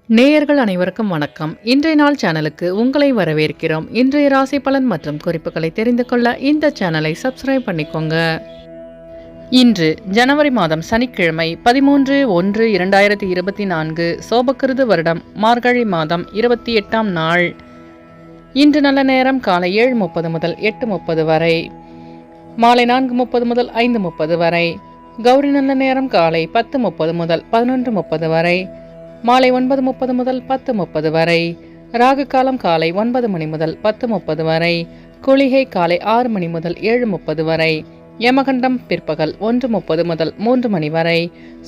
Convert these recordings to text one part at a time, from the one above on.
நேயர்கள் அனைவருக்கும் வணக்கம். இன்றைய நாள் சேனலுக்கு உங்களை வரவேற்கிறோம். இன்றைய ராசி பலன் மற்றும் குறிப்புகளை தெரிந்து கொள்ள இந்த சேனலை சப்ஸ்கிரைப் பண்ணிக்கோங்க. இன்று ஜனவரி மாதம் சனிக்கிழமை 13/1/2024 சோபக்கிருது வருடம் மார்கழி மாதம் 28ஆம் நாள். இன்று நல்ல நேரம் காலை 7:30 முதல் 8:30 வரை, மாலை 4:30 முதல் 5:30 வரை. கௌரி நல்ல நேரம் காலை 10:30 முதல் 11:30 வரை, மாலை 9:30 முதல் 10:30 வரை. ராகு காலம் காலை 9 மணி முதல் 10:30 வரை. குளிகை காலை 6 மணி முதல் 7:30 வரை. யமகண்டம் பிற்பகல் 1:30 முதல் 3 மணி வரை.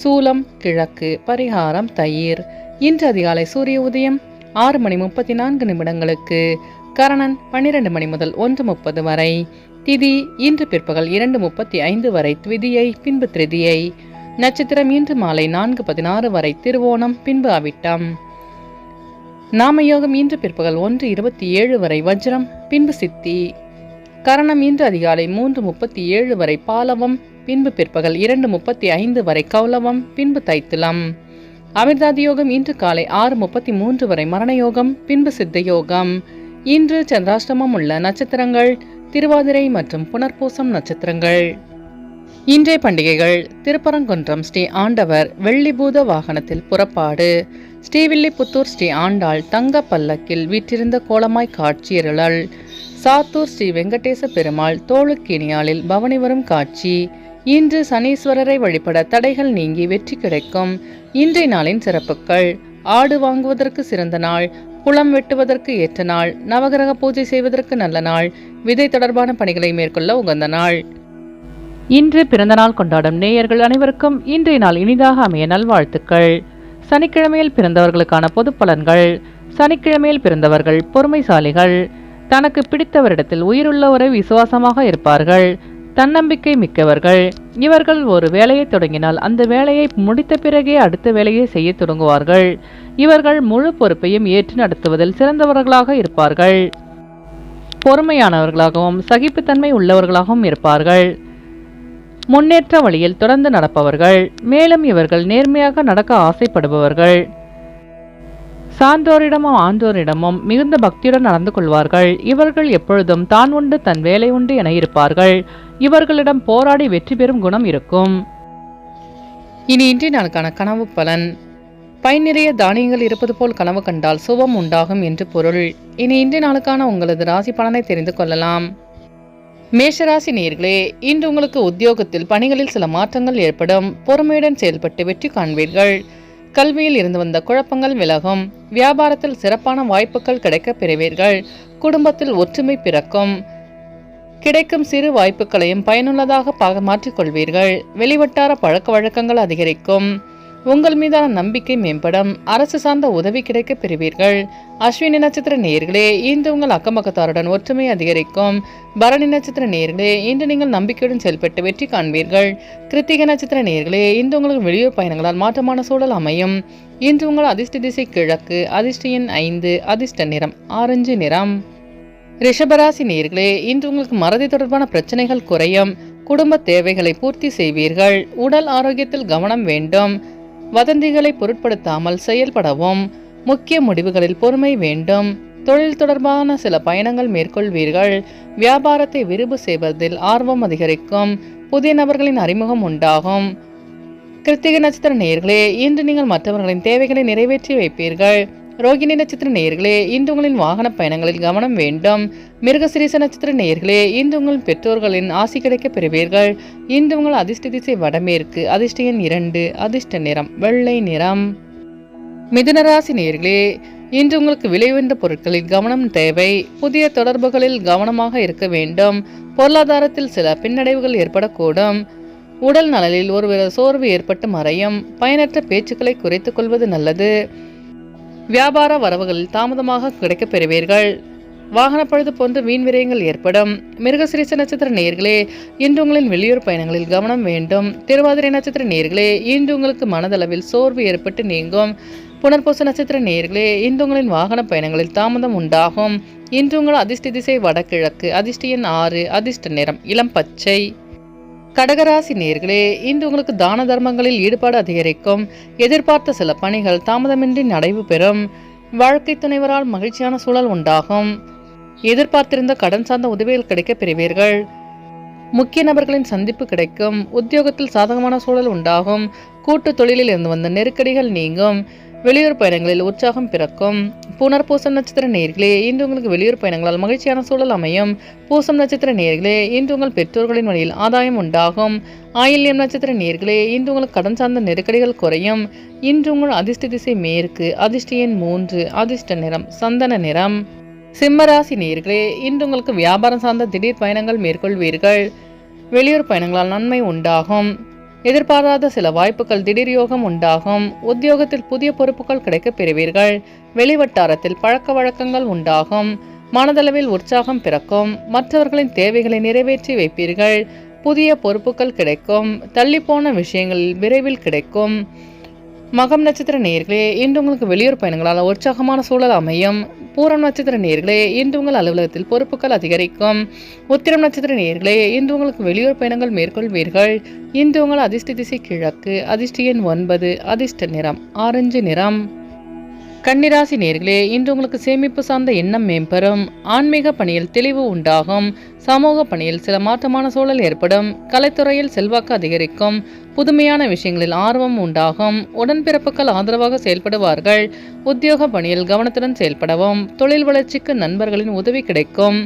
சூலம் கிழக்கு. பரிகாரம் தயிர். இன்று அதிகாலை சூரிய உதயம் 6:34 கரணன் 12 மணி முதல் 1:30 வரை. திதி இன்று பிற்பகல் 2:35 வரை த்விதியை, பின்பு திருதியை. நட்சத்திரம் இன்று மாலை 4:16 வரை திருவோணம், பின்பு அவிட்டம். நாமயோகம் இன்று பிற்பகல் 1:27 வரை வஜ்ரம், பின்பு சித்தி. கரணம் இன்று அதிகாலை 3:37 வரை பாலவம், பின்பு பிற்பகல் 2:35 வரை கௌலவம், பின்பு தைத்துலம். அமிர்தாதி யோகம் இன்று காலை 6:33 வரை மரணயோகம், பின்பு சித்த யோகம். இன்று சந்திராஷ்டமம் உள்ள நட்சத்திரங்கள் திருவாதிரை மற்றும் புனர்பூசம் நட்சத்திரங்கள். இன்றைய பண்டிகைகள்: திருப்பரங்குன்றம் ஸ்ரீ ஆண்டவர் வெள்ளிபூத வாகனத்தில் புறப்பாடு. ஸ்ரீவில்லிபுத்தூர் ஸ்ரீ ஆண்டாள் தங்க பல்லக்கில் வீற்றிருந்த கோலமாய் காட்சியருளல். சாத்தூர் ஸ்ரீ வெங்கடேச பெருமாள் தோளுக்கினியாலில் பவனி வரும் காட்சி. இன்று சனீஸ்வரரை வழிபட தடைகள் நீங்கி வெற்றி கிடைக்கும். இன்றைய நாளின் சிறப்புகள்: ஆடு வாங்குவதற்கு சிறந்த நாள், குளம் வெட்டுவதற்கு ஏற்ற நாள், நவகிரக பூஜை செய்வதற்கு நல்ல நாள், விதை தொடர்பான பணிகளை மேற்கொள்ள உகந்த நாள். இன்று பிறந்தநாள் கொண்டாடும் நேயர்கள் அனைவருக்கும் இன்றைய நாள் இனிதாக அமைய நல்வாழ்த்துக்கள். சனிக்கிழமையில் பிறந்தவர்களுக்கான பொது பலன்கள். சனிக்கிழமையில் பிறந்தவர்கள் பொறுமைசாலிகள். தனக்கு பிடித்தவரிடத்தில் உயிருள்ளவரை விசுவாசமாக இருப்பார்கள். தன்னம்பிக்கை மிக்கவர்கள். இவர்கள் ஒரு வேலையை தொடங்கினால் அந்த வேலையை முடித்த பிறகே அடுத்த வேலையை செய்ய தொடங்குவார்கள். இவர்கள் முழு பொறுப்பையும் ஏற்று நடத்துவதில் சிறந்தவர்களாக இருப்பார்கள். பொறுமையானவர்களாகவும் சகிப்புத்தன்மை உள்ளவர்களாகவும் இருப்பார்கள். முன்னேற்ற வழியில் தொடர்ந்து நடப்பவர்கள். மேலும் இவர்கள் நேர்மையாக நடக்க ஆசைப்படுபவர்கள். சான்றோரிடமும் ஆன்றோரிடமும் மிகுந்த பக்தியுடன் நடந்து கொள்வார்கள். இவர்கள் எப்பொழுதும் தான் உண்டு தன் வேலை உண்டு என இருப்பார்கள். இவர்களிடம் போராடி வெற்றி பெறும் குணம் இருக்கும். இனி இன்றைய நாளுக்கான கனவு பலன். பை நிறைய தானியங்கள் இருப்பது போல் கனவு கண்டால் சுபம் உண்டாகும் என்று பொருள். இனி இன்றைய நாளுக்கான உங்களது ராசி பலனை தெரிந்து கொள்ளலாம். மேஷராசி நேயர்களே, இன்று உங்களுக்கு உத்தியோகத்தில் பணிகளில் சில மாற்றங்கள் ஏற்படும். பொறுமையுடன் செயல்பட்டு வெற்றி காண்பீர்கள். கல்வியில் இருந்து வந்த குழப்பங்கள் விலகும். வியாபாரத்தில் சிறப்பான வாய்ப்புகள் கிடைக்கப் பெறுவீர்கள். குடும்பத்தில் ஒற்றுமை பிறக்கும். கிடைக்கும் சிறு வாய்ப்புகளையும் பயனுள்ளதாக மாற்றிக்கொள்வீர்கள். வெளிவட்டார பழக்க வழக்கங்கள் அதிகரிக்கும். உங்கள் மீதான நம்பிக்கை மேம்படும். அரசு சார்ந்த உதவி கிடைக்க பெறுவீர்கள். அஸ்வினி நட்சத்திர நேயர்களே, இன்று உங்கள் அக்கம்பக்கத்தாருடன் ஒற்றுமை அதிகரிக்கும். பரணி நட்சத்திர நேயர்களே, இன்று நீங்கள் நம்பிக்கையுடன் செயல்பட்டு வெற்றி காண்பீர்கள். கிருத்திகை நட்சத்திர நேயர்களே, இன்று உங்களுக்கு வெளியூர் பயணங்களால் மாற்றமான சூழல் அமையும். இன்று உங்கள் அதிர்ஷ்ட திசை கிழக்கு. அதிர்ஷ்ட எண் 5. அதிர்ஷ்ட நிறம் ஆரஞ்சு நிறம். ரிஷபராசி நேயர்களே, இன்று உங்களுக்கு மறதி தொடர்பான பிரச்சனைகள் குறையும். குடும்ப தேவைகளை பூர்த்தி செய்வீர்கள். உடல் ஆரோக்கியத்தில் கவனம் வேண்டும். வதந்திகளை பொருட்படுத்தாமல் செயல்படவும். முக்கிய முடிவுகளில் பொறுமை வேண்டும். தொழில் தொடர்பான சில பயணங்கள் மேற்கொள்வீர்கள். வியாபாரத்தை விரிவு செய்வதில் ஆர்வம் அதிகரிக்கும். புதிய நபர்களின் அறிமுகம் உண்டாகும். கிருத்திகை நட்சத்திர நேயர்களே, இன்று நீங்கள் மற்றவர்களின் தேவைகளை நிறைவேற்றி வைப்பீர்கள். ரோகிணி நட்சத்திர நேயர்களே, இன்று உங்களின் வாகன பயணங்களில் கவனம் வேண்டும். மிருகசிரீச நட்சத்திர நேயர்களே, இன்று உங்கள் பெற்றோர்களின் ஆசி கிடைக்க பெறுவீர்கள். இன்று உங்கள் அதிர்ஷ்ட திசை வடமேற்கு. அதிர்ஷ்ட எண் 2. அதிர்ஷ்ட நிறம் வெள்ளை நிறம். மிதுனராசி நேயர்களே, இன்று உங்களுக்கு விலை உயர்ந்த பொருட்களில் கவனம் தேவை. புதிய தொடர்புகளில் கவனமாக இருக்க வேண்டும். பொருளாதாரத்தில் சில பின்னடைவுகள் ஏற்படக்கூடும். உடல் நலனில் ஒருவித சோர்வு ஏற்பட்டு மறையும். பயனற்ற பேச்சுக்களை குறைத்துக் கொள்வது நல்லது. வியாபார வரவுகளில் தாமதமாக கிடைக்கப் பெறுவீர்கள். வாகன பழுது போன்ற வீண் விரயங்கள் ஏற்படும். மிருகசிரீச நட்சத்திர நேயர்களே, இன்று உங்களின் வெளியூர் பயணங்களில் கவனம் வேண்டும். திருவாதிரை நட்சத்திர நேயர்களே, இன்று உங்களுக்கு மனதளவில் சோர்வு ஏற்பட்டு நீங்கும். புனர்பூச நட்சத்திர நேயர்களே, இன்று உங்களின் வாகன பயணங்களில் தாமதம் உண்டாகும். இன்று உங்கள் அதிர்ஷ்ட திசை வடகிழக்கு. அதிர்ஷ்ட எண் 6. அதிர்ஷ்ட நிறம் இளம் பச்சை. கடகராசி நேயர்களே, இன்று உங்களுக்கு தான தர்மங்களில் ஈடுபாடு அதிகரிக்கும். எதிர்பார்த்த சில பணிகள் தாமதமின்றி நடைபெறும். வாழ்க்கை துணைவரால் மகிழ்ச்சியான சூழல் உண்டாகும். எதிர்பார்த்திருந்த கடன் சார்ந்த உதவிகள் கிடைக்கப் பெறுவீர்கள். முக்கிய நபர்களின் சந்திப்பு கிடைக்கும். உத்தியோகத்தில் சாதகமான சூழல் உண்டாகும். கூட்டு தொழிலில் இருந்து வந்த நெருக்கடிகள் நீங்கும். வெளியூர் பயணங்களில் உற்சாகம் பிறக்கும். புனர்பூசம் நட்சத்திர நேயர்களே, இன்று உங்களுக்கு வெளியூர் பயணங்களால் மகிழ்ச்சியான சூழல் அமையும். பூசம் நட்சத்திர நேயர்களே, இன்று உங்கள் பெற்றோர்களின் வழியில் ஆதாயம் உண்டாகும். ஆயில்யம் நட்சத்திர நேயர்களே, இன்று உங்களுக்கு கடன் சார்ந்த நெருக்கடிகள் குறையும். இன்று உங்கள் அதிர்ஷ்ட திசை மேற்கு. அதிர்ஷ்ட எண் 3. அதிர்ஷ்ட நிறம் சந்தன நிறம். சிம்மராசி நேயர்களே, இன்று உங்களுக்கு வியாபாரம் சார்ந்த திடீர் பயணங்கள் மேற்கொள்வீர்கள். வெளியூர் பயணங்களால் நன்மை உண்டாகும். எதிர்பாராத சில வாய்ப்புகள் திடீர் யோகம் உண்டாகும். உத்தியோகத்தில் புதிய பொறுப்புகள் கிடைக்கப் பெறுவீர்கள். வெளிவட்டாரத்தில் பழக்க வழக்கங்கள் உண்டாகும். மனதளவில் உற்சாகம் பிறக்கும். மற்றவர்களின் தேவைகளை நிறைவேற்றி வைப்பீர்கள். புதிய பொறுப்புகள் கிடைக்கும். தள்ளிப்போன விஷயங்களில் விரைவில் கிடைக்கும். மகம் நட்சத்திர நேயர்களே, இன்று உங்களுக்கு வெளியூர் பயணங்களால் உற்சாகமான சூழல் அமையும். பூரம் நட்சத்திர நேயர்களே, இன்று உங்கள் அலுவலகத்தில் பொறுப்புகள் அதிகரிக்கும். உத்திரம் நட்சத்திர நேயர்களே, இன்று உங்களுக்கு வெளியூர் பயணங்கள் மேற்கொள்வீர்கள். இன்று உங்கள் அதிர்ஷ்ட திசை கிழக்கு. அதிர்ஷ்ட எண் 9. அதிர்ஷ்ட நிறம் ஆரஞ்சு நிறம். கன்னிராசி நேயர்களே, இன்று உங்களுக்கு சேமிப்பு சார்ந்த எண்ணம் மேம்பெறும். ஆன்மீக பணியில் தெளிவு உண்டாகும். சமூக பணியில் சில மாற்றமான சூழல் ஏற்படும். கலைத்துறையில் செல்வாக்கு அதிகரிக்கும். புதுமையான விஷயங்களில் ஆர்வம் உண்டாகும். உடன்பிறப்புகள் ஆதரவாக செயல்படுவார்கள். உத்தியோக பணியில் கவனத்துடன் செயல்படவும். தொழில் வளர்ச்சிக்கு நண்பர்களின் உதவி கிடைக்கும்.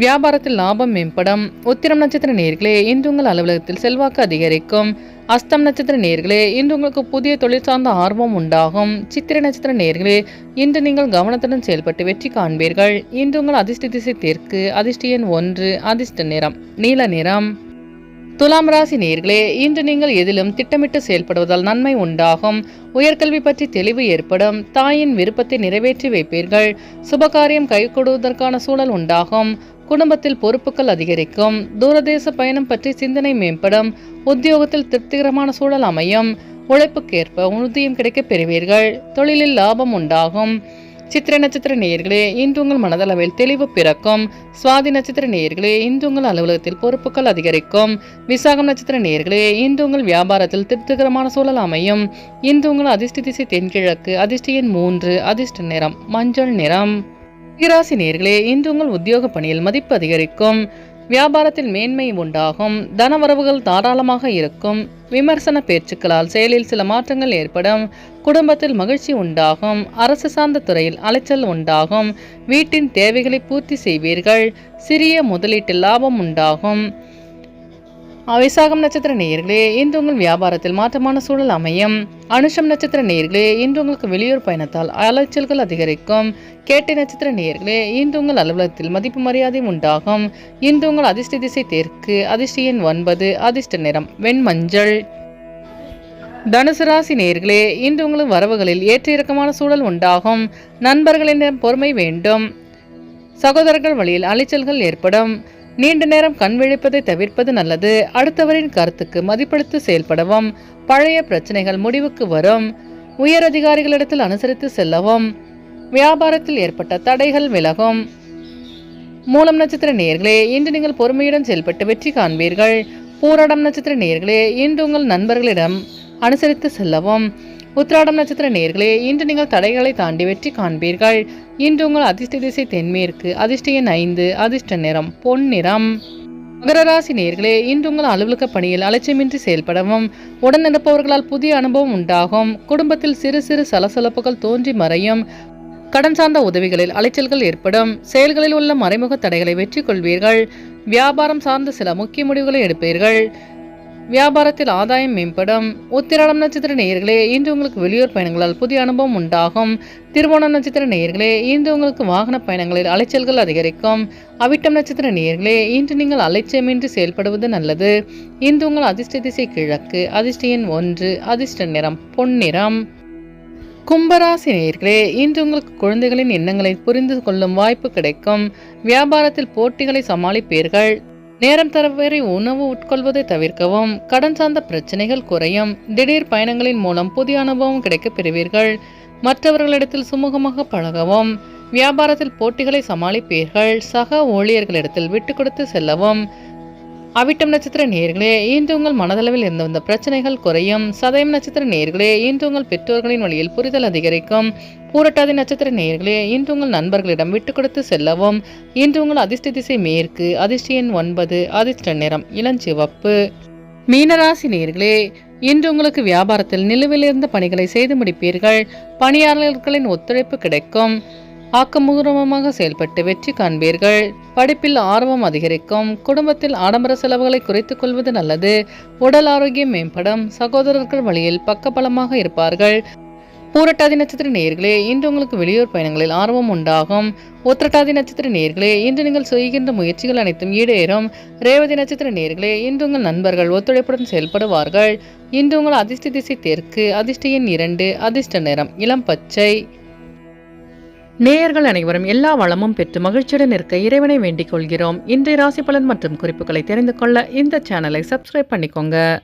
வியாபாரத்தில் லாபம் மேம்படும். உத்திரம் நட்சத்திர நேயர்களே, இன்று உங்கள் அலுவலகத்தில் செல்வாக்கு அதிகரிக்கும். அஸ்தம் நட்சத்திர நேயர்களே, இன்று உங்களுக்கு புதிய தொழில் சார்ந்த ஆர்வம் உண்டாகும். சித்திரை நட்சத்திர நேயர்களே, இன்று நீங்கள் கவனத்துடன் செயல்பட்டு வெற்றி காண்பீர்கள். இன்று உங்கள் அதிர்ஷ்ட திசை தெற்கு. அதிர்ஷ்ட எண் 1. அதிர்ஷ்ட நிறம் நீல நிறம். துலாம் ராசி நேயர்களே, இன்று நீங்கள் எதிலும் திட்டமிட்டு செயல்படுவதால் நன்மை உண்டாகும். உயர்கல்வி பற்றி தெளிவு ஏற்படும். தாயின் விருப்பத்தை நிறைவேற்றி வைப்பீர்கள். சுபகாரியம் கைகூடுவதற்கான சூழல் உண்டாகும். குடும்பத்தில் பொறுப்புகள் அதிகரிக்கும். தூரதேச பயணம் பற்றி சிந்தனை மேம்படும். உத்தியோகத்தில் திருப்திகரமான சூழல் அமையும். உழைப்புக்கேற்ப ஊதியம் கிடைக்கப் பெறுவீர்கள். தொழிலில் லாபம் உண்டாகும். சித்திரை நட்சத்திர நேயர்களே, இன்று உங்கள் மனதளவில் தெளிவு பிறக்கும். சுவாதி நட்சத்திர நேயர்களே, இன்று உங்கள் அலுவலகத்தில் பொறுப்புகள் அதிகரிக்கும். விசாகம் நட்சத்திர நேயர்களே, இன்று உங்கள் வியாபாரத்தில் திருப்திகரமான சூழல் அமையும். இன்று உங்கள் அதிர்ஷ்ட திசை தென்கிழக்கு. அதிர்ஷ்ட எண் 3. அதிர்ஷ்ட நிறம் மஞ்சள் நிறம். ராசி நேயர்களே, இன்று உங்கள் உத்தியோக பணியில் மதிப்பு அதிகரிக்கும். வியாபாரத்தில் மேன்மை உண்டாகும். தனவரவுகள் தாராளமாக இருக்கும். விமர்சன பேச்சுக்களால் செயலில் சில மாற்றங்கள் ஏற்படும். குடும்பத்தில் மகிழ்ச்சி உண்டாகும். அரசு சார்ந்த துறையில் அலைச்சல் உண்டாகும். வீட்டின் தேவைகளை பூர்த்தி செய்வீர்கள். சிறிய முதலீட்டில் லாபம் உண்டாகும். விசாகம் நட்சத்திர நேயர்களே, இன்று உங்கள் வியாபாரத்தில் மாற்றமான சூழல் அமையும். அனுஷம் நட்சத்திர நேயர்களே, இன்று உங்களுக்கு வெளியூர் பயணத்தால் அலைச்சல்கள் அதிகரிக்கும். கேட்டை நட்சத்திர நேயர்களே, இன்று உங்கள் அலுவலகத்தில் மதிப்பு மரியாதை உண்டாகும். இன்று உங்கள் அதிர்ஷ்ட திசை தெற்கு. அதிர்ஷ்ட எண் 9. அதிர்ஷ்ட நிறம் வெண்மஞ்சள். தனுசு ராசி நேயர்களே, இன்று உங்களுக்கு வரவுகளில் ஏற்ற இறக்கமான சூழல் உண்டாகும். நண்பர்களிடம் பொறுமை வேண்டும். சகோதரர்கள் வழியில் அலைச்சல்கள் ஏற்படும். நீண்ட நேரம் கண் விழிப்பதை தவிர்ப்பது நல்லது. அடுத்தவரின் கருத்துக்கு மதிப்பளித்து செயல்படவும். பழைய பிரச்சனைகள் முடிவுக்கு வரும். உயர் அதிகாரிகளிடத்தில் அனுசரித்து செல்லவும். வியாபாரத்தில் ஏற்பட்ட தடைகள் விலகும். மூலம் நட்சத்திர நேயர்களே, இன்று நீங்கள் பொறுமையுடன் செயல்பட்டு வெற்றி காண்பீர்கள். பூராடம் நட்சத்திர நேயர்களே, இன்று உங்கள் நண்பர்களிடம் அனுசரித்து செல்லவும். உத்திராடம் நட்சத்திர நேயர்களே, இன்று நீங்கள் தடைகளை தாண்டி வெற்றி காண்பீர்கள். இன்று உங்கள் அதிர்ஷ்ட திசை தென்மேற்கு. அதிர்ஷ்ட எண் 5. அதிர்ஷ்ட நிறம் பொன் நிறம். மகர ராசி நேயர்களே, இன்று உங்கள் அலுவலக பணியில் அலட்சியமின்றி செயல்படவும். உடன் இருப்பவர்களால் புதிய அனுபவம் உண்டாகும். குடும்பத்தில் சிறு சிறு சலசலப்புகள் தோன்றி மறையும். கடன் சார்ந்த உதவிகளில் அலைச்சல்கள் ஏற்படும். செயல்களில் உள்ள மறைமுக தடைகளை வெற்றி கொள்வீர்கள். வியாபாரம் சார்ந்த சில முக்கிய முடிவுகளை எடுப்பீர்கள். வியாபாரத்தில் ஆதாயம் மேம்படும். உத்திராடம் நட்சத்திர நேயர்களே, இன்று உங்களுக்கு வெளியூர் பயணங்களால் புதிய அனுபவம் உண்டாகும். திருவோணம் நட்சத்திர நேயர்களே, இன்று உங்களுக்கு வாகன பயணங்களில் அலைச்சல்கள் அதிகரிக்கும். அவிட்டம் நட்சத்திர நேயர்களே, இன்று நீங்கள் அலட்சியமின்றி செயல்படுவது நல்லது. இன்று உங்கள் அதிர்ஷ்ட திசை கிழக்கு. அதிர்ஷ்ட எண் 1. அதிர்ஷ்ட நிறம் பொன்னிறம். கும்பராசி நேயர்களே, இன்று உங்களுக்கு குழந்தைகளின் எண்ணங்களை புரிந்து கொள்ளும் வாய்ப்பு கிடைக்கும். வியாபாரத்தில் போட்டிகளை சமாளிப்பீர்கள். நேரம் தவறி உணவு உட்கொள்வதை தவிர்க்கவும். கடன் சார்ந்த பிரச்சனைகள் குறையும். திடீர் பயணங்களின் மூலம் புதிய அனுபவம் கிடைக்கப் பெறுவீர்கள். மற்றவர்களிடத்தில் சுமூகமாக பழகவும். வியாபாரத்தில் போட்டிகளை சமாளிப்பீர்கள். சக ஊழியர்களிடத்தில் விட்டு கொடுத்து செல்லவும். அவிட்டம் நட்சத்திர நேயர்களே, இன்று உங்கள் மனதளவில் இருந்து வந்த பிரச்சனைகள் குறையும். சதயம் நட்சத்திர நேயர்களே, இன்று உங்கள் பெற்றோர்களின் வழியில் புரிதல் அதிகரிக்கும். பூரட்டாதி நட்சத்திர நேயர்களே, இன்று உங்கள் நண்பர்களிடம் விட்டு கொடுத்து செல்லவும். இன்று உங்கள் அதிர்ஷ்ட திசை மேற்கு, அதிர்ஷ்ட எண் 9, அதிர்ஷ்ட நிறம் இளஞ்சிவப்பு. மீனராசி நேயர்களே, இன்று உங்களுக்கு வியாபாரத்தில் நிலுவையில் இருந்த பணிகளை செய்து முடிப்பீர்கள். பணியாளர்களின் ஒத்துழைப்பு கிடைக்கும். ஆக்கபூர்வமாக செயல்பட்டு வெற்றி காண்பீர்கள். படிப்பில் ஆர்வம் அதிகரிக்கும். குடும்பத்தில் ஆடம்பர செலவுகளை குறைத்துக் கொள்வது நல்லது. உடல் ஆரோக்கியம் மேம்படும். சகோதரர்கள் வழியில் பக்கபலமாக இருப்பார்கள். பூரட்டாதி நட்சத்திர நேயர்களே, இன்று உங்களுக்கு வெளியூர் பயணங்களில் ஆர்வம் உண்டாகும். உத்திரட்டாதி நட்சத்திர நேயர்களே, இன்று நீங்கள் செய்கின்ற முயற்சிகள் அனைத்தும் ஈடேறும். ரேவதி நட்சத்திர நேயர்களே, இன்று உங்கள் நண்பர்கள் ஒத்துழைப்புடன் செயல்படுவார்கள். இன்று உங்கள் அதிர்ஷ்ட திசை தெற்கு, அதிர்ஷ்ட எண் 2, அதிர்ஷ்ட நிறம் இளம் பச்சை. நேயர்கள் அனைவரும் எல்லா வளமும் பெற்று மகிழ்ச்சியுடன் இருக்க இறைவனை வேண்டிக் கொள்கிறோம். இன்றைய ராசி பலன் மற்றும் குறிப்புகளை தெரிந்து கொள்ள இந்த சேனலை சப்ஸ்கிரைப் பண்ணிக்கோங்க.